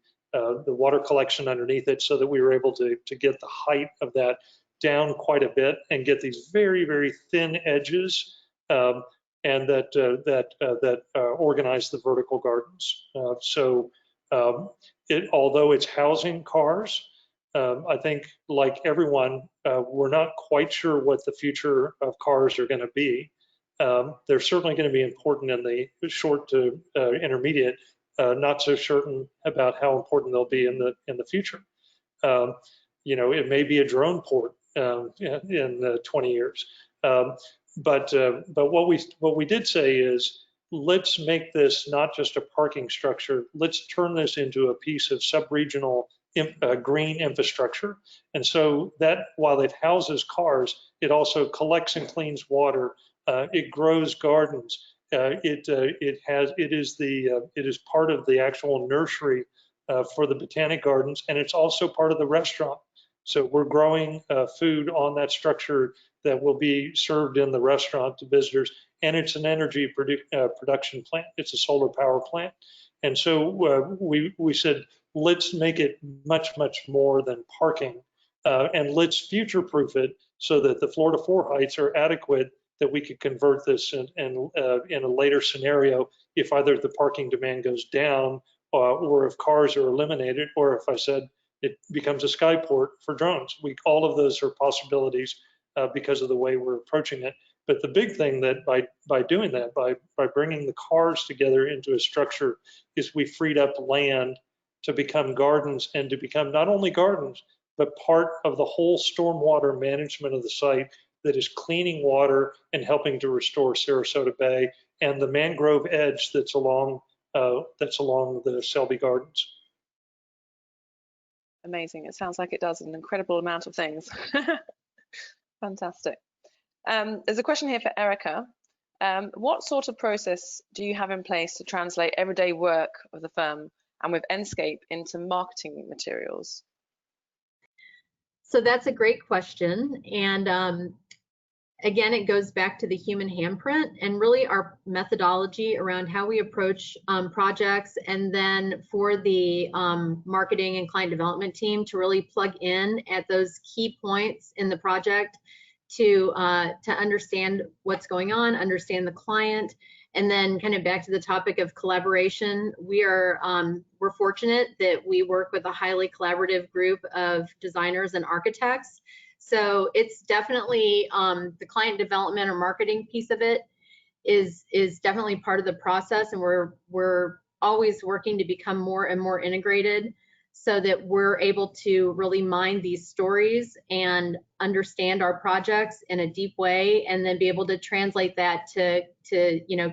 water collection underneath it, so that we were able to get the height of that down quite a bit and get these very, very thin edges, and that organize the vertical gardens. Although it's housing cars, I think, like everyone, we're not quite sure what the future of cars are going to be. They're certainly going to be important in the short to intermediate. Not so certain about how important they'll be in the future. It may be a drone port in 20 years. But what we did say is, let's make this not just a parking structure. Let's turn this into a piece of sub-regional green infrastructure. And so that, while it houses cars, it also collects and cleans water. It grows gardens. It is part of the actual nursery for the Botanic Gardens, and it's also part of the restaurant. So we're growing food on that structure that will be served in the restaurant to visitors, and it's an energy production plant. It's a solar power plant. And so we said, let's make it much, much more than parking, and let's future-proof it so that the Florida 4 heights are adequate, that we could convert this in a later scenario if either the parking demand goes down or if cars are eliminated, or if I said it becomes a skyport for drones. All of those are possibilities because of the way we're approaching it. But the big thing that by doing that, by bringing the cars together into a structure, is we freed up land to become gardens, and to become not only gardens, but part of the whole stormwater management of the site that is cleaning water and helping to restore Sarasota Bay and the mangrove edge that's along the Selby Gardens. Amazing. It sounds like it does an incredible amount of things. Fantastic. There's a question here for Erika. What sort of process do you have in place to translate everyday work of the firm and with Enscape into marketing materials? So that's a great question. And again, it goes back to the human handprint and really our methodology around how we approach projects, and then for the marketing and client development team to really plug in at those key points in the project to understand what's going on, understand the client, and then kind of back to the topic of collaboration. We're fortunate that we work with a highly collaborative group of designers and architects. So it's definitely the client development or marketing piece of it is definitely part of the process, and we're always working to become more and more integrated so that we're able to really mine these stories and understand our projects in a deep way, and then be able to translate that to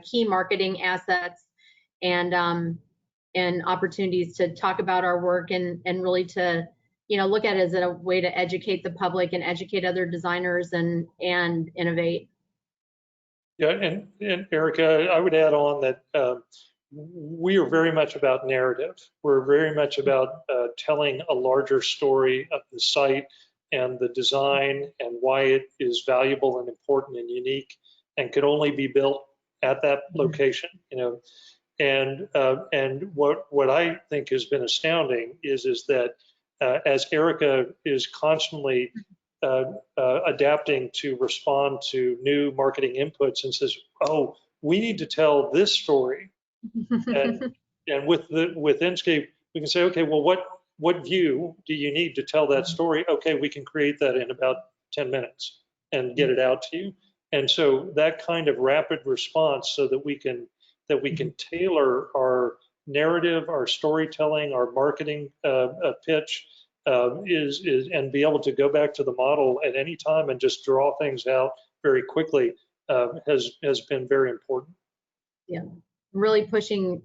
key marketing assets and opportunities to talk about our work and really to look at it as a way to educate the public and educate other designers and innovate. Yeah, and Erika, I would add on that we are very much about narrative. We're very much about telling a larger story of the site and the design and why it is valuable and important and unique and could only be built at that location. And what I think has been astounding is that as Erika is constantly adapting to respond to new marketing inputs and says, oh, we need to tell this story. and with Enscape, we can say, okay, well, what view do you need to tell that story? Okay, we can create that in about 10 minutes and get it out to you. And so that kind of rapid response, so that we can tailor our narrative, our storytelling, our marketing pitch, and be able to go back to the model at any time and just draw things out very quickly has been very important. Yeah, really pushing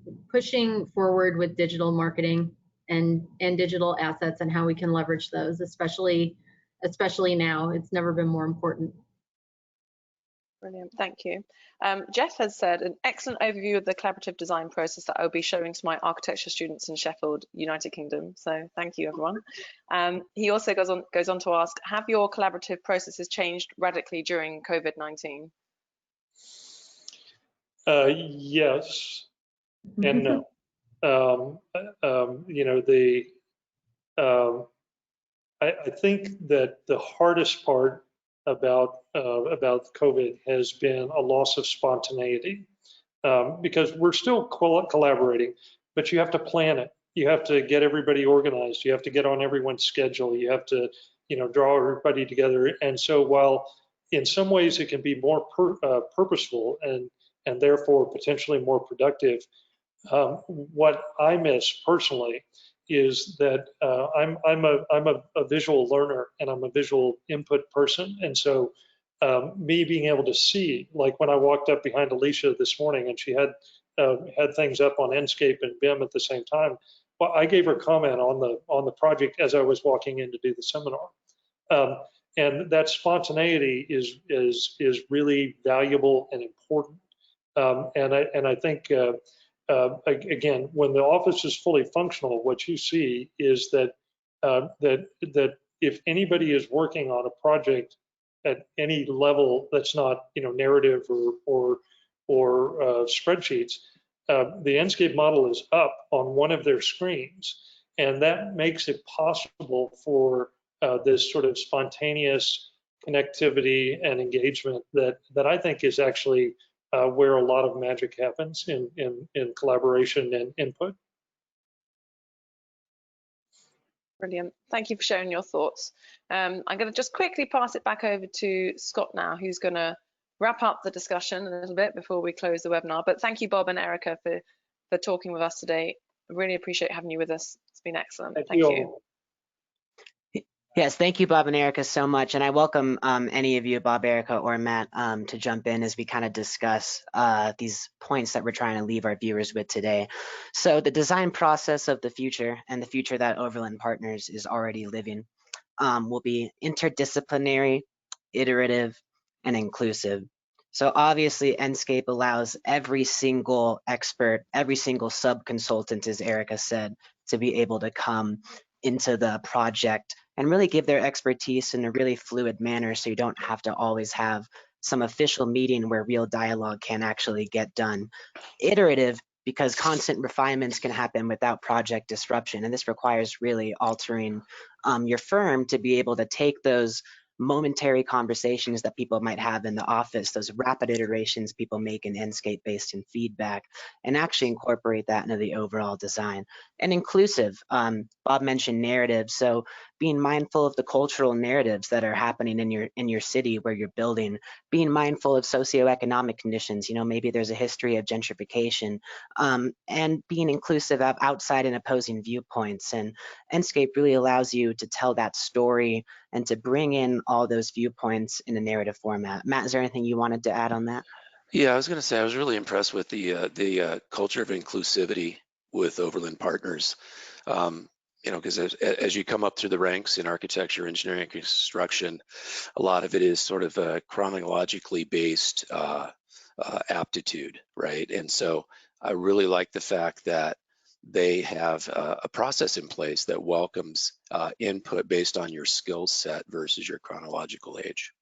forward with digital marketing and digital assets and how we can leverage those, especially now. It's never been more important. Brilliant, thank you. Jeff has said an excellent overview of the collaborative design process that I'll be showing to my architecture students in Sheffield, United Kingdom. So thank you, everyone. He also goes on to ask, have your collaborative processes changed radically during COVID-19? Yes and no. I think that the hardest part about COVID has been a loss of spontaneity, because we're still collaborating, but you have to plan it. You have to get everybody organized. You have to get on everyone's schedule. You have to, draw everybody together. And so while in some ways it can be more purposeful and therefore potentially more productive, what I miss personally is that I'm a visual learner and I'm a visual input person, and so me being able to see, like when I walked up behind Alicia this morning and she had things up on Enscape and BIM at the same time, well, I gave her comment on the project as I was walking in to do the seminar, and that spontaneity is really valuable and important, and I think. Again, when the office is fully functional, what you see is that if anybody is working on a project at any level that's not narrative or spreadsheets, the Enscape model is up on one of their screens, and that makes it possible for this sort of spontaneous connectivity and engagement that I think is actually where a lot of magic happens in collaboration and input. Brilliant. Thank you for sharing your thoughts. I'm going to just quickly pass it back over to Scott now, who's going to wrap up the discussion a little bit before we close the webinar. But thank you, Bob and Erika, for talking with us today. I really appreciate having you with us. It's been excellent. Thank you. Yes, thank you, Bob and Erika, so much. And I welcome any of you, Bob, Erika, or Matt, to jump in as we kind of discuss these points that we're trying to leave our viewers with today. So the design process of the future, and the future that Overland Partners is already living, will be interdisciplinary, iterative, and inclusive. So obviously Enscape allows every single expert, every single sub-consultant, as Erika said, to be able to come into the project and really give their expertise in a really fluid manner, so you don't have to always have some official meeting where real dialogue can actually get done. Iterative, because constant refinements can happen without project disruption, and this requires really altering your firm to be able to take those momentary conversations that people might have in the office, those rapid iterations people make in Enscape based in feedback, and actually incorporate that into the overall design. And inclusive, Bob mentioned narrative, so being mindful of the cultural narratives that are happening in your city where you're building, being mindful of socioeconomic conditions, maybe there's a history of gentrification, and being inclusive of outside and opposing viewpoints. And Enscape really allows you to tell that story and to bring in all those viewpoints in a narrative format. Matt, is there anything you wanted to add on that? Yeah, I was going to say I was really impressed with the culture of inclusivity with Overland Partners. Because as you come up through the ranks in architecture, engineering, and construction, a lot of it is sort of a chronologically based aptitude, right? And so I really like the fact that they have a process in place that welcomes input based on your skill set versus your chronological age.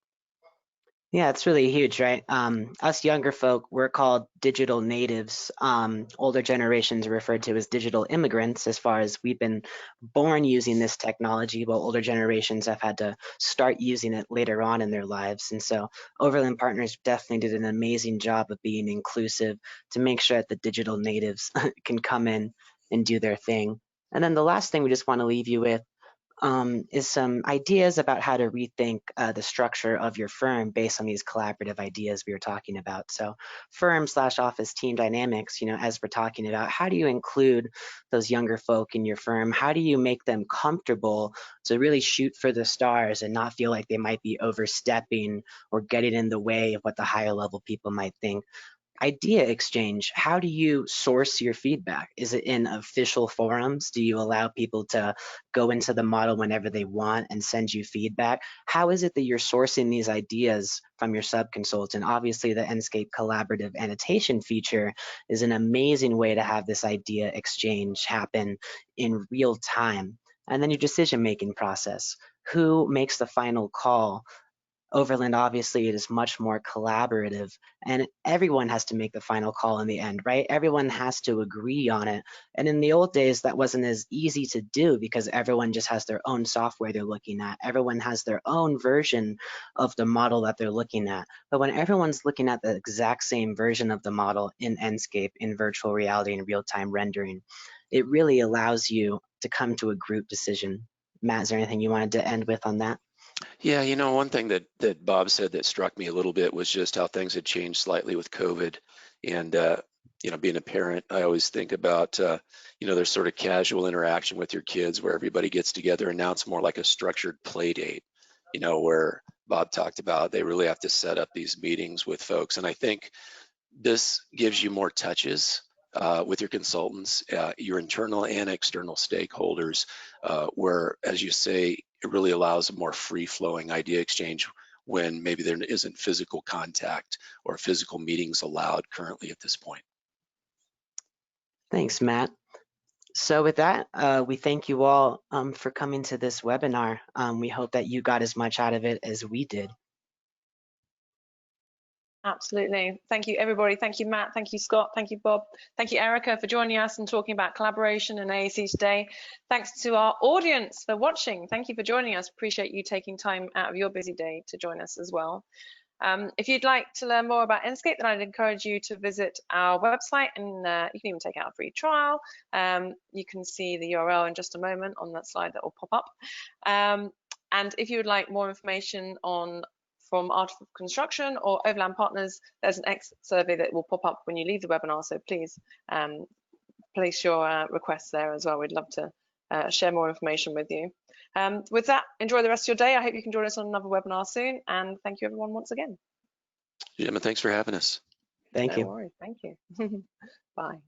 Yeah, it's really huge, right? Us younger folk, we're called digital natives. Older generations are referred to as digital immigrants, as far as we've been born using this technology, while older generations have had to start using it later on in their lives. And so Overland Partners definitely did an amazing job of being inclusive to make sure that the digital natives can come in and do their thing. And then the last thing we just want to leave you with is some ideas about how to rethink the structure of your firm based on these collaborative ideas we were talking about. So firm/office team dynamics, as we're talking about, how do you include those younger folk in your firm? How do you make them comfortable to really shoot for the stars and not feel like they might be overstepping or getting in the way of what the higher level people might think? Idea exchange, how do you source your feedback? Is it in official forums? Do you allow people to go into the model whenever they want and send you feedback? How is it that you're sourcing these ideas from your sub-consultant? Obviously, the Enscape collaborative annotation feature is an amazing way to have this idea exchange happen in real time. And then your decision-making process. Who makes the final call? Overland, obviously, it is much more collaborative, and everyone has to make the final call in the end, right? Everyone has to agree on it. And in the old days, that wasn't as easy to do because everyone just has their own software they're looking at. Everyone has their own version of the model that they're looking at. But when everyone's looking at the exact same version of the model in Enscape, in virtual reality and real-time rendering, it really allows you to come to a group decision. Matt, is there anything you wanted to end with on that? Yeah, one thing that Bob said that struck me a little bit was just how things had changed slightly with COVID. And, being a parent, I always think about, there's sort of casual interaction with your kids where everybody gets together, and now it's more like a structured play date, where Bob talked about they really have to set up these meetings with folks. And I think this gives you more touches with your consultants, your internal and external stakeholders, where, as you say, it really allows a more free-flowing idea exchange when maybe there isn't physical contact or physical meetings allowed currently at this point. Thanks, Matt. So with that, we thank you all for coming to this webinar. We hope that you got as much out of it as we did. Absolutely. Thank you, everybody. Thank you, Matt. Thank you, Scott. Thank you, Bob. Thank you, Erika, for joining us and talking about collaboration and AEC today. Thanks to our audience for watching. Thank you for joining us. Appreciate you taking time out of your busy day to join us as well. If you'd like to learn more about Enscape, then I'd encourage you to visit our website, and you can even take out a free trial. You can see the URL in just a moment on that slide that will pop up. And if you would like more information from Art of Construction or Overland Partners, there's an exit survey that will pop up when you leave the webinar, so please place your requests there as well. We'd love to share more information with you. With that, enjoy the rest of your day. I hope you can join us on another webinar soon, and thank you everyone once again. Gemma, thanks for having us. Thank you. No worries, thank you. Bye.